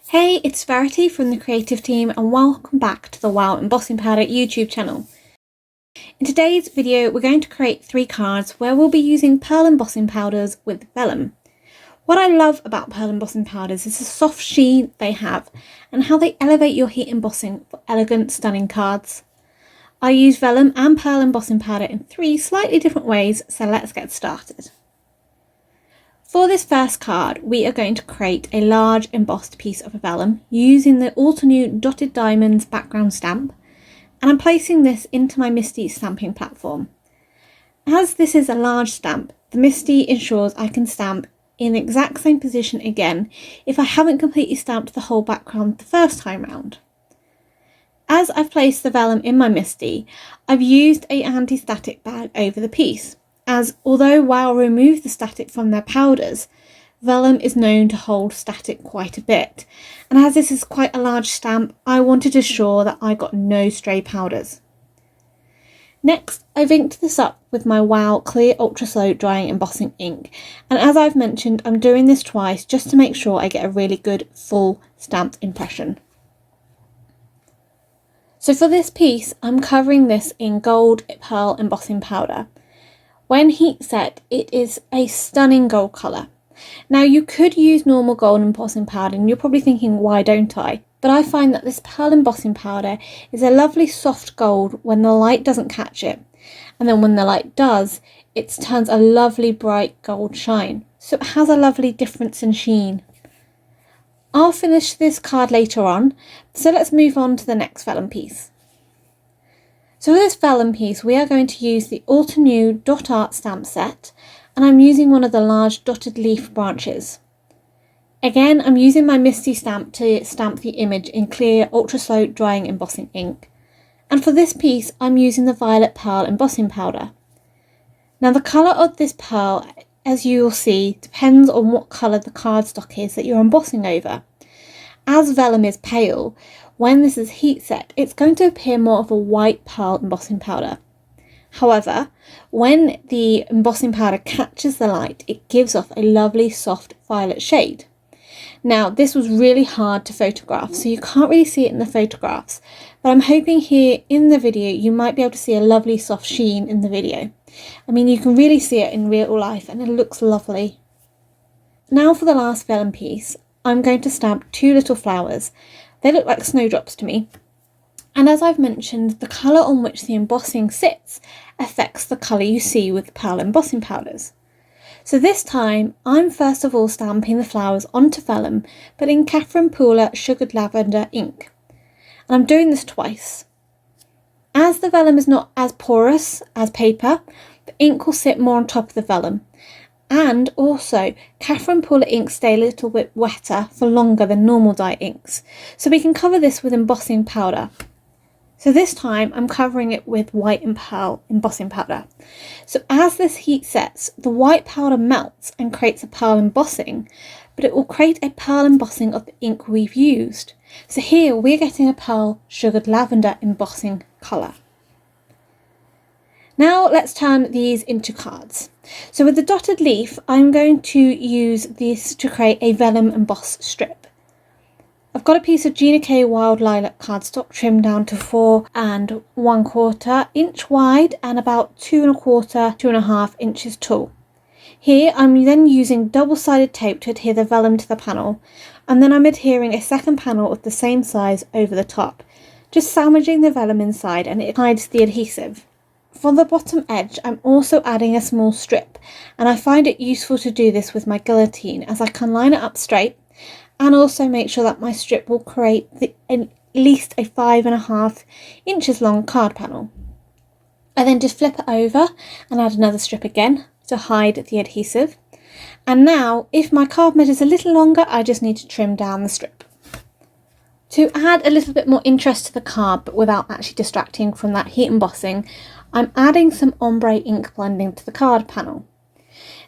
Hey, it's Verity from the creative team and welcome back to the Wow Embossing Powder YouTube channel. In today's video we're going to create 3 cards where we'll be using pearl embossing powders with vellum. What I love about pearl embossing powders is the soft sheen they have and how they elevate your heat embossing for elegant, stunning cards. I use vellum and pearl embossing powder in 3 slightly different ways, so let's get started. For this first card, we are going to create a large embossed piece of vellum using the Altenew Dotted Diamonds background stamp, and I'm placing this into my MISTI stamping platform. As this is a large stamp, the MISTI ensures I can stamp in the exact same position again if I haven't completely stamped the whole background the first time round. As I've placed the vellum in my MISTI, I've used an anti-static bag over the piece, as although WOW remove the static from their powders, vellum is known to hold static quite a bit, and as this is quite a large stamp, I wanted to ensure that I got no stray powders. Next, I've inked this up with my WOW Clear Ultra Slow Drying Embossing ink, and as I've mentioned, I'm doing this twice just to make sure I get a really good full stamped impression. So for this piece, I'm covering this in gold pearl embossing powder. When heat set, it is a stunning gold colour. Now you could use normal gold embossing powder and you're probably thinking, why don't I? But I find that this pearl embossing powder is a lovely soft gold when the light doesn't catch it. And then when the light does, it turns a lovely bright gold shine. So it has a lovely difference in sheen. I'll finish this card later on, so let's move on to the next vellum piece. So for this vellum piece, we are going to use the Altenew Dot Art stamp set, and I'm using one of the large dotted leaf branches. Again, I'm using my MISTI stamp to stamp the image in clear ultra slow drying embossing ink. And for this piece, I'm using the violet pearl embossing powder. Now the colour of this pearl, as you will see, depends on what colour the cardstock is that you're embossing over. As vellum is pale, when this is heat set, it's going to appear more of a white pearl embossing powder. However, when the embossing powder catches the light, it gives off a lovely soft violet shade. Now, this was really hard to photograph, so you can't really see it in the photographs, but I'm hoping here in the video you might be able to see a lovely soft sheen in the video. I mean, you can really see it in real life and it looks lovely. Now for the last vellum piece, I'm going to stamp 2 little flowers. They look like snowdrops to me. And as I've mentioned, the colour on which the embossing sits affects the colour you see with pearl embossing powders. So this time, I'm first of all stamping the flowers onto vellum, but in Catherine Pooler Sugared Lavender ink. And I'm doing this twice. As the vellum is not as porous as paper, the ink will sit more on top of the vellum. And also, Catherine Pooler inks stay a little bit wetter for longer than normal dye inks, so we can cover this with embossing powder. So this time I'm covering it with white and pearl embossing powder. So as this heat sets, the white powder melts and creates a pearl embossing, but it will create a pearl embossing of the ink we've used. So here we're getting a pearl sugared lavender embossing colour. Now let's turn these into cards. So with the dotted leaf, I'm going to use this to create a vellum emboss strip. I've got a piece of Gina K Wild Lilac cardstock trimmed down to 4 1/4 inch wide and about 2 1/4, 2.5 inches tall. Here I'm then using double-sided tape to adhere the vellum to the panel, and then I'm adhering a second panel of the same size over the top, just sandwiching the vellum inside and it hides the adhesive. For the bottom edge, I'm also adding a small strip, and I find it useful to do this with my guillotine as I can line it up straight and also make sure that my strip will create at least a 5.5 inches long card panel. I then just flip it over and add another strip again to hide the adhesive. And now, if my card measure is a little longer, I just need to trim down the strip. To add a little bit more interest to the card, but without actually distracting from that heat embossing, I'm adding some ombre ink blending to the card panel.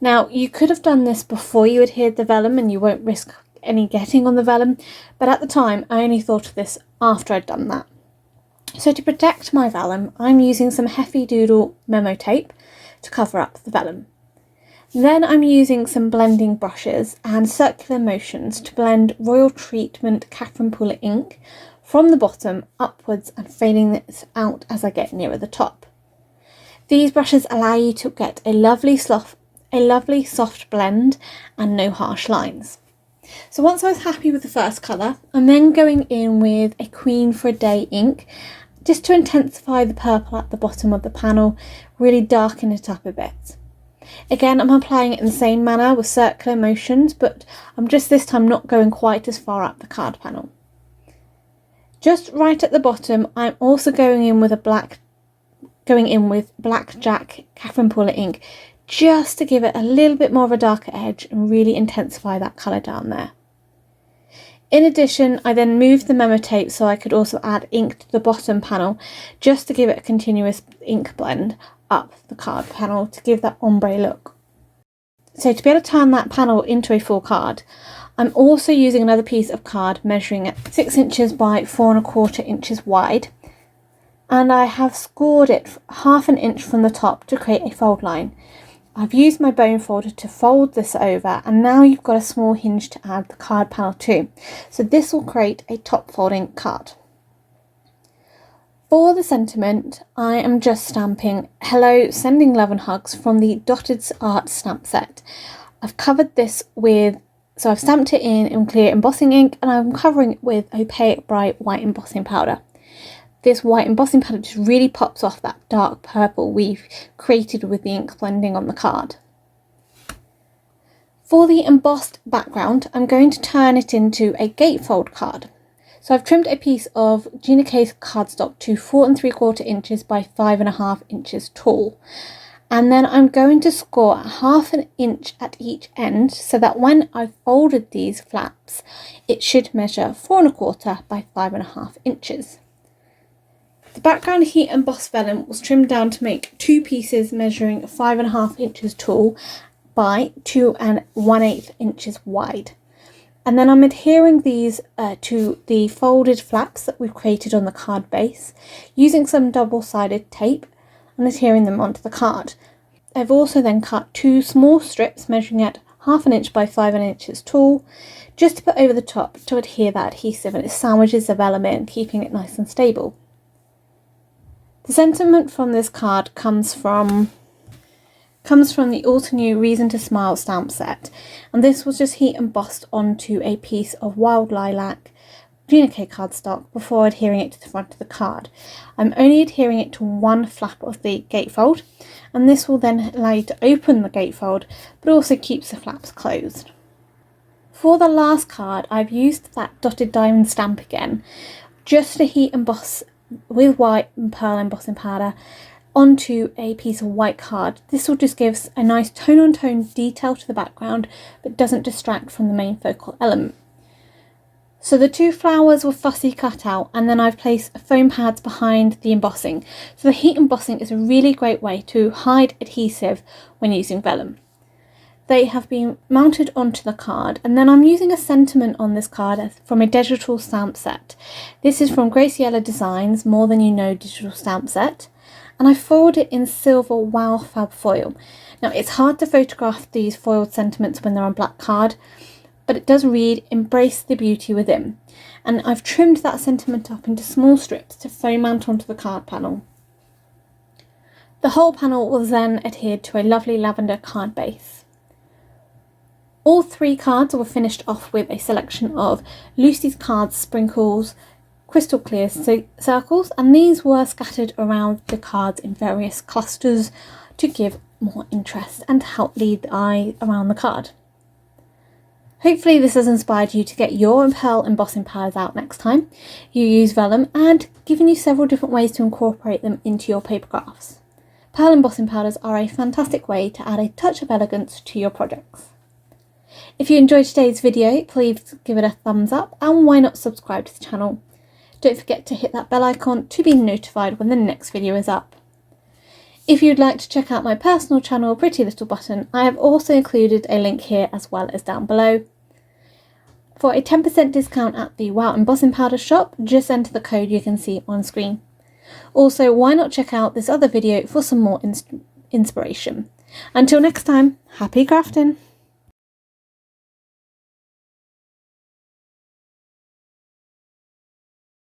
Now, you could have done this before you adhered the vellum and you won't risk any getting on the vellum, but at the time I only thought of this after I'd done that. So to protect my vellum, I'm using some Heavy Doodle memo tape to cover up the vellum. Then I'm using some blending brushes and circular motions to blend Royal Treatment Catherine Pooler ink from the bottom upwards and fading this out as I get nearer the top. These brushes allow you to get a lovely soft blend and no harsh lines. So once I was happy with the first colour, I'm then going in with a Queen for a Day ink just to intensify the purple at the bottom of the panel, really darken it up a bit. Again, I'm applying it in the same manner with circular motions, but I'm just this time not going quite as far up the card panel. Just right at the bottom, I'm also going in with Blackjack Catherine Pooler ink, just to give it a little bit more of a darker edge and really intensify that colour down there. In addition, I then moved the memo tape so I could also add ink to the bottom panel, just to give it a continuous ink blend up the card panel to give that ombre look. So to be able to turn that panel into a full card, I'm also using another piece of card measuring at 6 inches by 4¼ inches wide, and I have scored it ½ inch from the top to create a fold line. I've used my bone folder to fold this over, and now you've got a small hinge to add the card panel to, so this will create a top folding card. For the sentiment, I am just stamping "Hello, sending love and hugs" from the Dotted Art stamp set. I've stamped it in clear embossing ink, and I'm covering it with Opaque bright white embossing powder. This white embossing powder just really pops off that dark purple we've created with the ink blending on the card. For the embossed background, I'm going to turn it into a gatefold card. So I've trimmed a piece of Gina K's cardstock to 4¾ inches by 5½ inches tall. And then I'm going to score ½ inch at each end so that when I've folded these flaps, it should measure 4¼ by 5½ inches. The background heat embossed vellum was trimmed down to make 2 pieces measuring 5½ inches tall by 2⅛ inches wide. And then I'm adhering these to the folded flaps that we've created on the card base using some double-sided tape and adhering them onto the card. I've also then cut 2 small strips measuring at ½ inch by 5 inches tall, just to put over the top to adhere that adhesive, and it sandwiches the vellum in, keeping it nice and stable. The sentiment from this card comes from the Altenew Reason to Smile stamp set, and this was just heat embossed onto a piece of wild lilac Gina K cardstock before adhering it to the front of the card. I'm only adhering it to one flap of the gatefold, and this will then allow you to open the gatefold, but also keeps the flaps closed. For the last card, I've used that dotted diamond stamp again, just to heat emboss with white and pearl embossing powder onto a piece of white card. This will just give a nice tone-on-tone detail to the background, but doesn't distract from the main focal element. So the 2 flowers were fussy cut out, and then I've placed foam pads behind the embossing. So the heat embossing is a really great way to hide adhesive when using vellum. They have been mounted onto the card, and then I'm using a sentiment on this card from a digital stamp set. This is from Graciela Designs More Than You Know digital stamp set, and I foiled it in silver Wow Fab foil. Now it's hard to photograph these foiled sentiments when they're on black card, but it does read "Embrace the beauty within," and I've trimmed that sentiment up into small strips to foam mount onto the card panel. The whole panel was then adhered to a lovely lavender card base. All 3 cards were finished off with a selection of Lucy's Cards Sprinkles crystal clear circles, and these were scattered around the cards in various clusters to give more interest and help lead the eye around the card. Hopefully this has inspired you to get your pearl embossing powders out next time you use vellum, and given you several different ways to incorporate them into your paper crafts. Pearl embossing powders are a fantastic way to add a touch of elegance to your projects. If you enjoyed today's video, please give it a thumbs up, and why not subscribe to the channel. Don't forget to hit that bell icon to be notified when the next video is up. If you'd like to check out my personal channel, Pretty Little Button, I have also included a link here as well as down below. For a 10% discount at the WowEmbossingPowder shop, just enter the code you can see on screen. Also, why not check out this other video for some more inspiration. Until next time, happy crafting!